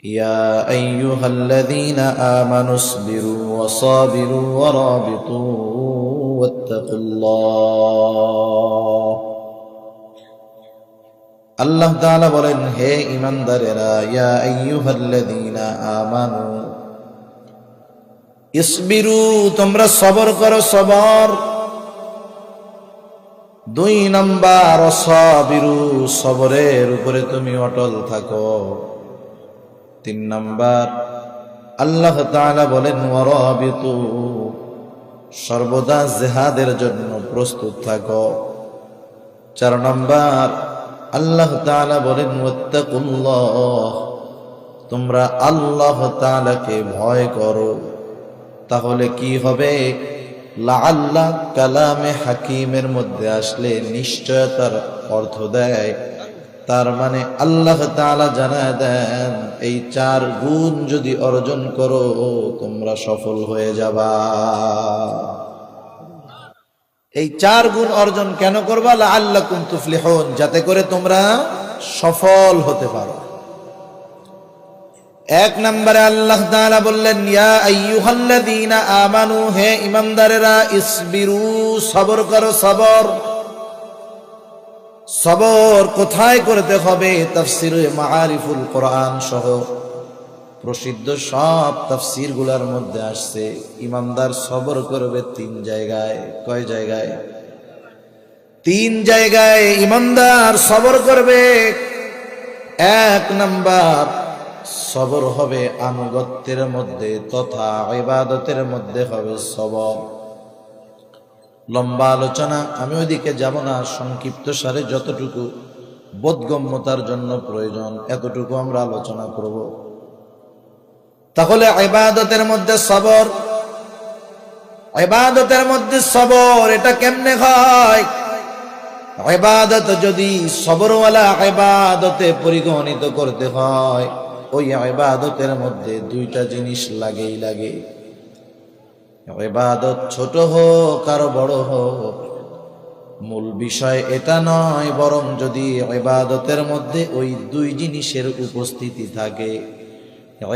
ইয়া আইয়ুহাল্লাযীনা আমানু ইসবিরু ওয়া সাবিরু ওয়া রাবিতু ওয়াত্তাকুল্লাহ। আল্লাহ তাআলা বলেন, হে ঈমানদারেরা, ইয়া আইয়ুহাল্লাযীনা আমানু ইসবিরু, তোমরা সবর করো, সবর। 2 নাম্বার সাবিরু, সবরের উপরে তুমি অটল থাকো। 3 নাম্বার আল্লাহ তাআলা বলেন ওয়ারাবিতু, সর্বদা জিহাদের জন্য প্রস্তুত থাকো। 4 নাম্বার আল্লাহ তাআলা বলেন ওয়াত্তাকুল্লাহ, তোমরা আল্লাহ তাআলাকে ভয় করো। তাহলে কি হবে? লাআল্লাহ কালামে হাকিমের মধ্যে আসলে নিশ্চয়তার অর্থ দেয়। তার মানে আল্লাহ তাআলা জানায় দেন, এই 4 গুণ যদি অর্জন করো তোমরা সফল হয়ে যাবা। এই 4 গুণ অর্জন কেন করবা? লাআল্লাকুম তুফলিহুন, যাতে করে তোমরা সফল হতে পারো। 1 নম্বরে আল্লাহ তাআলা বললেন, ইয়া আইয়ুহাল্লাযীনা আমানু, হে ঈমানদারেরা, ইসবিরু, সবর করো, সবর। সবর কোথায় করতে হবে? তাফসীরে মাআরিফুল কোরআন সহ প্রসিদ্ধ সব তাফসীর গুলার মধ্যে আসছে, ঈমানদার সবর করবে 3 জায়গায়। কয় জায়গায়? 3 জায়গায় ঈমানদার সবর করবে। 1 নাম্বার, সবর হবে আনুগত্যের মধ্যে তথা ইবাদতের মধ্যে হবে সবর। লম্বা আলোচনা আমি ওইদিকে যাব না, সংক্ষিপ্ত সারে যতটুকু বোধগম্যতার জন্য প্রয়োজন এতটুকু আমরা আলোচনা করব। তাহলে ইবাদতের মধ্যে সবর, ইবাদতের মধ্যে সবর, এটা কেমনে হয়? ইবাদত যদি সবরওয়ালা ইবাদতে পরিগণিত করতে হয়, ওই ইবাদতের মধ্যে 2টা জিনিস লাগেই লাগে। ইবাদত ছোট হোক আর বড় হোক, মূল বিষয় এটা নয়, বরং যদি ইবাদতের মধ্যে ওই 2 জিনিসের উপস্থিতি থাকে,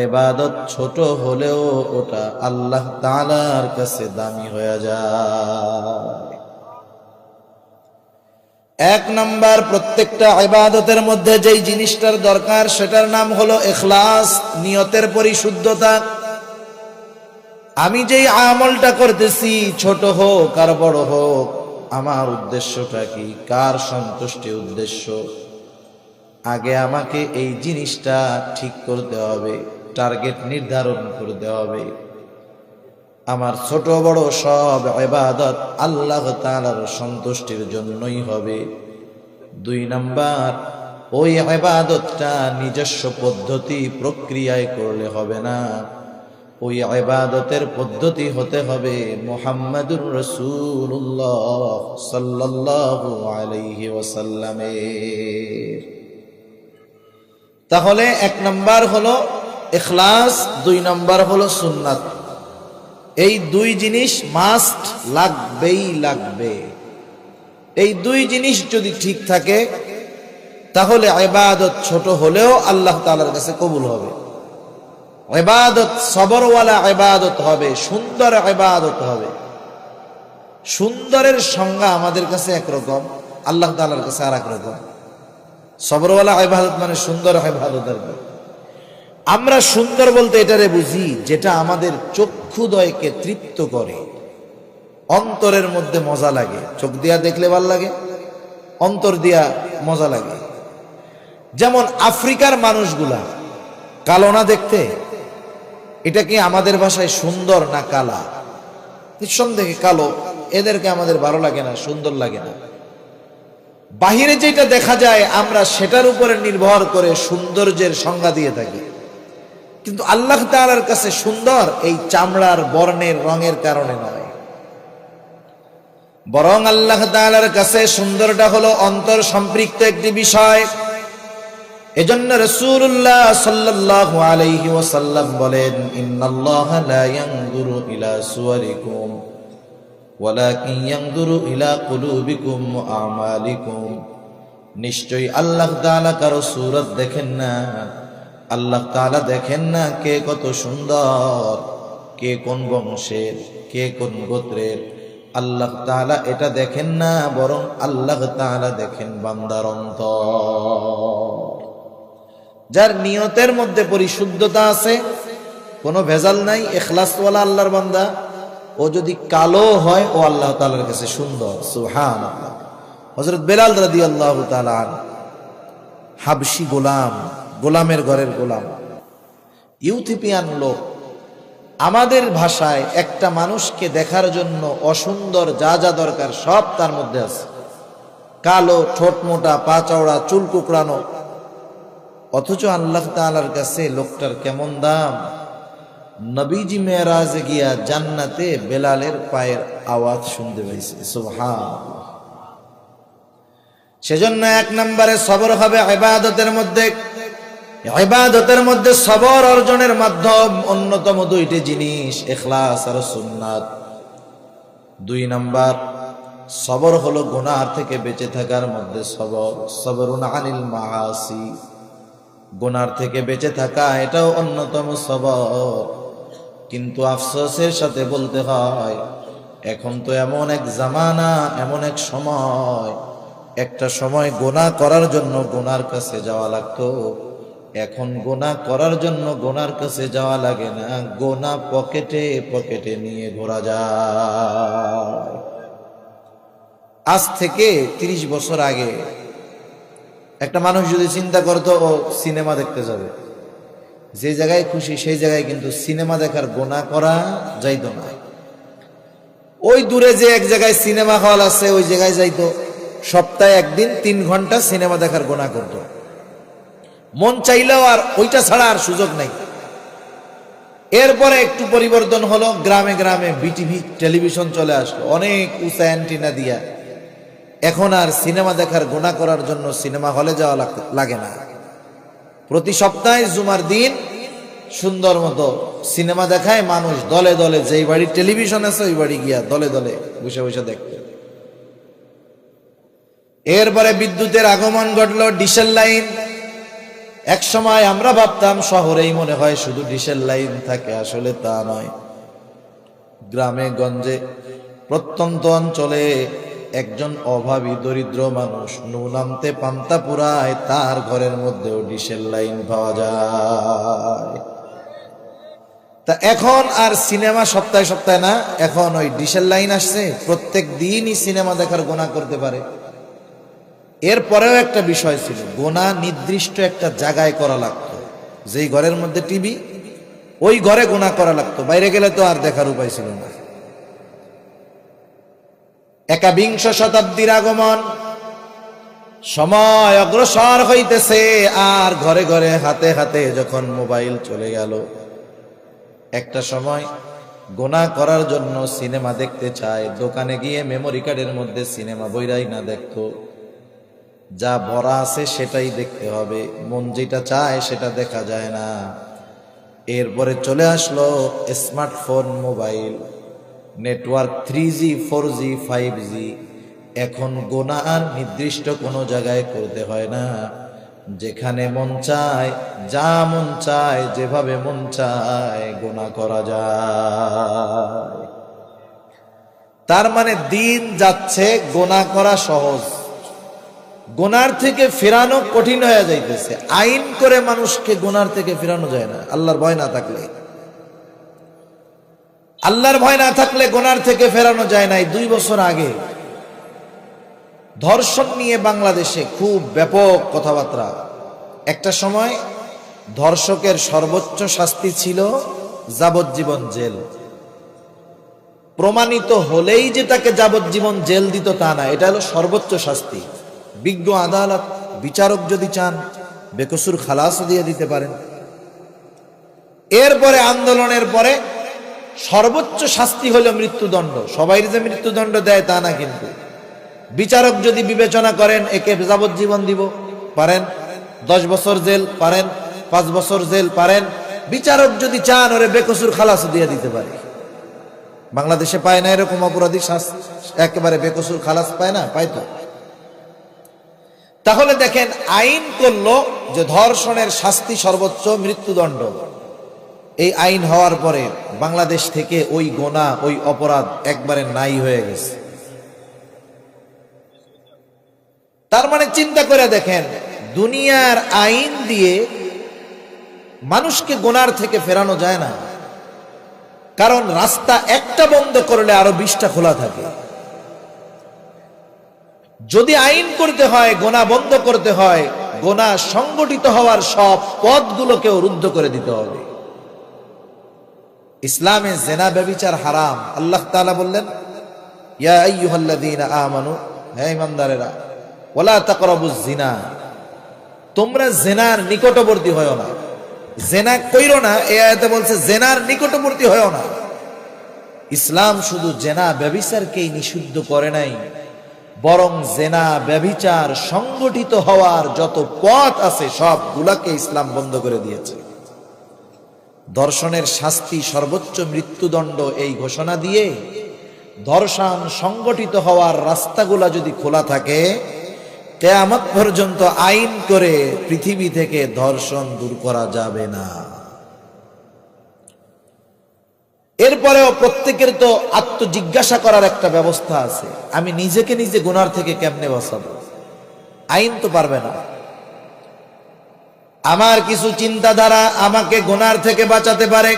ইবাদত ছোট হলেও ওটা আল্লাহ তাআলার কাছে দামি হয়ে যায়। 1 নাম্বার, প্রত্যেকটা ইবাদতের মধ্যে যেই জিনিসটার দরকার সেটার নাম হলো ইখলাস, নিয়তের পরিশুদ্ধতা। আমি যেই আমলটা করতেছি, ছোট হোক আর বড় হোক, আমার উদ্দেশ্যটা কি? কার সন্তুষ্টি উদ্দেশ্য? আগে আমাকে এই জিনিসটা ঠিক করতে হবে, টার্গেট নির্ধারণ করতে হবে। আমার ছোট বড় সব ইবাদত আল্লাহ তাআলার সন্তুষ্টির জন্যই হবে। 2 নাম্বার, ওই ইবাদতটা নিজস্ব পদ্ধতি প্রক্রিয়ায় করলে হবে না, ওই ইবাদতের পদ্ধতি হতে হবে মুহাম্মাদুর রাসূলুল্লাহ সাল্লাল্লাহু আলাইহি ওয়াসাল্লামের। তাহলে 1 নাম্বার হলো ইখলাস, 2 নাম্বার হলো সুন্নাত। এই 2 জিনিস মাস্ট, লাগবেই লাগবে। এই 2 জিনিস যদি ঠিক থাকে তাহলে ইবাদত ছোট হলেও আল্লাহ তাআলার কাছে কবুল হবে। ইবাদত সবরওয়ালা ইবাদত হবে, সুন্দর ইবাদত হবে। সুন্দরের সংজ্ঞা আমাদের কাছে একরকম, আল্লাহ তাআলার কাছে আরেক রকম। সবরওয়ালা ইবাদত মানে সুন্দর ইবাদত। আমরা সুন্দর বলতে এটারে বুঝি যেটা আমাদের চক্ষুদয়কে তৃপ্ত করে, অন্তরের মধ্যে মজা লাগে। চোখ দিয়া দেখলে ভালো লাগে, অন্তর দিয়া মজা লাগে। যেমন আফ্রিকার মানুষগুলা কালো না দেখতে? এটা কি আমাদের ভাষায় সুন্দর না কালা? নিঃসন্দেহে কালো। এদেরকে আমাদের ভালো লাগে না, সুন্দর লাগে না। বাহিরে যেটা দেখা যায় আমরা সেটার উপরে নির্ভর করে সৌন্দর্যের সংজ্ঞা দিয়ে থাকি। কিন্তু আল্লাহ তাআলার কাছে সুন্দর এই চামড়ার বর্ণের রঙের কারণে নয়, বরং আল্লাহ তাআলার কাছে সুন্দরটা হলো অন্তর সম্পৃক্ত একটি বিষয়। এজন্য রাসূলুল্লাহ সাল্লাল্লাহু আলাইহি ওয়াসাল্লাম বলেন, ইন্নাল্লাহা লা ইয়ানজুরু ইলা সুওয়ারিকুম ওয়ালাকিন ইয়ানজুরু ইলা কুলুবিকুম ওয়া আমালিকুম। নিশ্চয়ই আল্লাহ তাআলা কারো সূরত দেখেন না, আল্লাহ তাআলা দেখেন না কে কত সুন্দর, কে কোন বংশের, কে কোন গোত্রের। আল্লাহ তাআলা এটা দেখেন না, বরং আল্লাহ তাআলা দেখেন বান্দার অন্তর। যার নিয়তের মধ্যে পরিশুদ্ধতা আছে, কোনো ভেজাল নাই, ইখলাসওয়ালা আল্লাহর বান্দা, ও যদি কালো হয় ও আল্লাহ তাআলার কাছে সুন্দর। সুবহানাল্লাহ। হযরত বেলাল রাদিয়াল্লাহু তাআলা আনহু হাবশি গোলাম, গোলামের ঘরের গোলাম, ইউথিপিয়ান লোক। আমাদের ভাষায় একটা মানুষকে দেখার জন্য অসুন্দর যা যা দরকার সব তার মধ্যে আছে। কালো, ঠোঁট মোটা, পা চওড়া, চুল কুকড়ানো, অথচ আল্লাহ তাআলার কাছে লোকটার কেমন দাম। নবীজি মেরাজে গিয়া জান্নাতে বেলালের পায়ের আওয়াজ শুনতে পাইছে। সুবহানাল্লাহ। সেজন্য এক নম্বরে সবর হবে ইবাদতের মধ্যে। ইবাদতের মধ্যে সবর অর্জনের মাধ্যম অন্যতম দুইটি জিনিস, ইখলাস আর সুন্নাত। 2 নাম্বার সবর হলো গুনাহ থেকে বেঁচে থাকার মধ্যে সবর, সবরুন আনিল মাআসি, গুনাহ থেকে বেঁচে থাকা এটাও অন্যতম সবর। কিন্তু আফসোসের সাথে বলতে হয়, এখন তো এমন এক জামানা, এমন এক সময়, একটা সময় গুনাহ করার জন্য গুনার কাছে যাওয়া লাগতো, এখন গুনাহ করার জন্য গুনার কাছে যাওয়া লাগে না, গুনাহ পকেটে পকেটে নিয়ে ঘোরা যায়। আজ থেকে 30 বছর আগে একটা মানুষ যদি চিন্তা করতো ও সিনেমা দেখতে যাবে, যে জায়গায় খুশি সেই জায়গায় কিন্তু সিনেমা দেখার গুনাহ করা যাইতো না। ওই দূরে যে এক জায়গায় সিনেমা হল আছে ওই জায়গায় যাইতো, সপ্তাহে একদিন 3 ঘন্টা সিনেমা দেখার গুনাহ করত। মন চাইলেও আর ওইটা ছাড়া আর সুযোগ নাই। এরপরে একটু পরিবর্তন হলো, গ্রামে গ্রামে বিটিভি টেলিভিশন চলে আসলো, অনেক উঁচা অ্যান্টিনা দিয়া। এখন আর সিনেমা দেখার গুনাহ করার জন্য সিনেমা হলে যাওয়া লাগে না। প্রতি সপ্তাহে জুমার দিন সুন্দর মতো সিনেমা দেখায় মানুষ দলে দলে, যেই বাড়ি টেলিভিশন আছে ওই বাড়ি গিয়া দলে দলে বসে বসে দেখতে। এরপরে বিদ্যুতের আগমন ঘটলো, ডিশেল লাইন। এক সময় আমরা ভাবতাম শহরেই মনে হয় শুধু ডিশেল লাইন থাকে, আসলে তা নয়। গ্রামে গঞ্জে প্রত্যন্ত অঞ্চলে একজন অভাবী দরিদ্র মানুষ নুন আনতে পান্তা পুরায়, তার ঘরের মধ্যেও ডিশেল লাইন পাওয়া যায়। তা এখন আর সিনেমা সপ্তাহে সপ্তাহে না, এখন ওই ডিশেল লাইন আসছে, প্রত্যেক দিনই সিনেমা দেখার গুনাহ করতে পারে। এরপরেও একটা বিষয় ছিল, গুনাহ নির্দিষ্ট একটা জায়গায় করা লাগতো। যেই ঘরের মধ্যে টিভি ওই ঘরে গুনাহ করা লাগতো, বাইরে গেলে তো আর দেখার উপায় ছিল না। 21 শতাব্দীর আগমন, সময় অগ্রসর হইতেছে, আর ঘরে ঘরে হাতে হাতে যখন মোবাইল চলে গেল, একটা সময় গুনাহ করার জন্য সিনেমা দেখতে চায়, দোকানে গিয়ে মেমোরি কার্ডের মধ্যে সিনেমা বইরাই না দেখতো, যা ভরা আছে সেটাই দেখতে হবে, মন যেটা চায় সেটা দেখা যায় না। এরপরে চলে আসলো smartphone, mobile, network 3G 4G 5G। এখন গুনাহ আর নির্দিষ্ট কোনো জায়গায় করতে হয় না, যেখানে মন চায়, যা মন চায়, যেভাবে মন চায় গুনাহ করা যায়। তার মানে দিন যাচ্ছে, গুনাহ করা সহজ, গুনার থেকে ফেরানো কঠিন হয়ে যাইতেছে। আইন করে মানুষকে গুনার থেকে ফেরানো যায় না, আল্লাহর ভয় না থাকলে। আল্লাহর ভয় না থাকলে গুনার থেকে ফেরানো যায় নাই। 2 বছর আগে ধর্ষণ নিয়ে বাংলাদেশে খুব ব্যাপক কথাবার্তা। একটা সময় ধর্ষকের সর্বোচ্চ শাস্তি ছিল যাবজ্জীবন জেল। প্রমাণিত হলেই যে তাকে যাবজ্জীবন জেল দিত তা না, এটা হলো সর্বোচ্চ শাস্তি। বিজ্ঞ আদালত, বিচারক যদি চান বেকসুর খালাসও দিয়ে দিতে পারেন। এরপরে আন্দোলনের পরে সর্বোচ্চ শাস্তি হলো মৃত্যুদণ্ড। সবাই যে মৃত্যুদণ্ড দেয় তা না, কিন্তু বিচারক যদি বিবেচনা করেন একে যাবজ্জীবন দিব, পারেন, 10 বছর জেল পারেন, 5 বছর জেল পারেন। বিচারক যদি চান ওরে বেকসুর খালাসও দিয়ে দিতে পারে। বাংলাদেশে পায় না এরকম অপরাধী একেবারে বেকসুর খালাস পায় না, পায় তো। তাহলে দেখেন আইন করলো যে ধর্ষণের শাস্তি সর্বোচ্চ মৃত্যুদণ্ড। এই আইন হওয়ার পরে বাংলাদেশ থেকে ওই গোনা ওই অপরাধ একবারে নাই হয়ে গেছে। তার মানে চিন্তা করে দেখেন, দুনিয়ার আইন দিয়ে মানুষকে গোনার থেকে ফেরানো যায় না, কারণ রাস্তা একটা বন্ধ করলে আরো 20টা খোলা থাকে। যদি আইন করতে হয়, গোনা বন্ধ করতে হয়, গোনা সংগঠিত হওয়ার সব পথগুলোকেও রুদ্ধ করে দিতে হবে। ইসলামে জেনা ব্যভিচার হারাম। আল্লাহ তাআলা বললেন, ইয়া আইয়ুহাল্লাযীনা আমানু, হে ঈমানদারেরা, ওয়ালা তাকরাবুজ জিনা, তোমরা জেনার নিকটবর্তী হয়ো না। জেনা কইরো না, এই আয়াতে বলছে জেনার নিকটবর্তী হয়ো না। ইসলাম শুধু জেনা ব্যভিচারকেই নিষিদ্ধ করে নাই, বরং জেনা ব্যভিচার সংগঠিত হওয়ার যত পথ আছে সবগুলাকে ইসলাম বন্ধ করে দিয়েছে। ধর্ষণের শাস্তি সর্বোচ্চ মৃত্যুদণ্ড এই ঘোষণা দিয়ে ধর্ষণ সংগঠিত হওয়ার রাস্তাগুলা যদি খোলা থাকে, কিয়ামত পর্যন্ত আইন করে পৃথিবী থেকে ধর্ষণ দূর করা যাবে না। এরপরেও প্রত্যেকের তো আত্মজিজ্ঞাসা করার একটা ব্যবস্থা আছে, আমি নিজেকে নিজে গুনার থেকে কেমনে বাঁচাবো? আইন তো পারবে না। আমার কিছু চিন্তাধারা আমাকে গুনার থেকে বাঁচাতে পারে।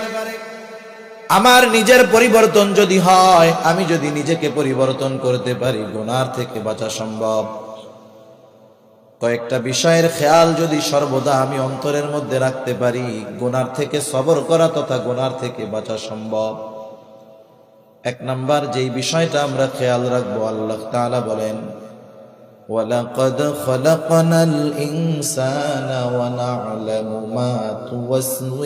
আমার নিজের পরিবর্তন যদি হয়, আমি যদি নিজেকে পরিবর্তন করতে পারি, গুনার থেকে বাঁচা সম্ভব। কয়েকটা বিষয়ের খেয়াল যদি সর্বদা আমি অন্তরের মধ্যে রাখতে পারি, গুনার থেকে সবর করা তথা গুনার থেকে বাঁচা সম্ভব। এক নাম্বার যেই বিষয়টা আমরা খেয়াল রাখবো, আল্লাহ তাআলা বলেন, ওয়ালাকাদ খালাকনাল ইনসানা ওয়া না'লামু মা তুওয়াসওয়িসু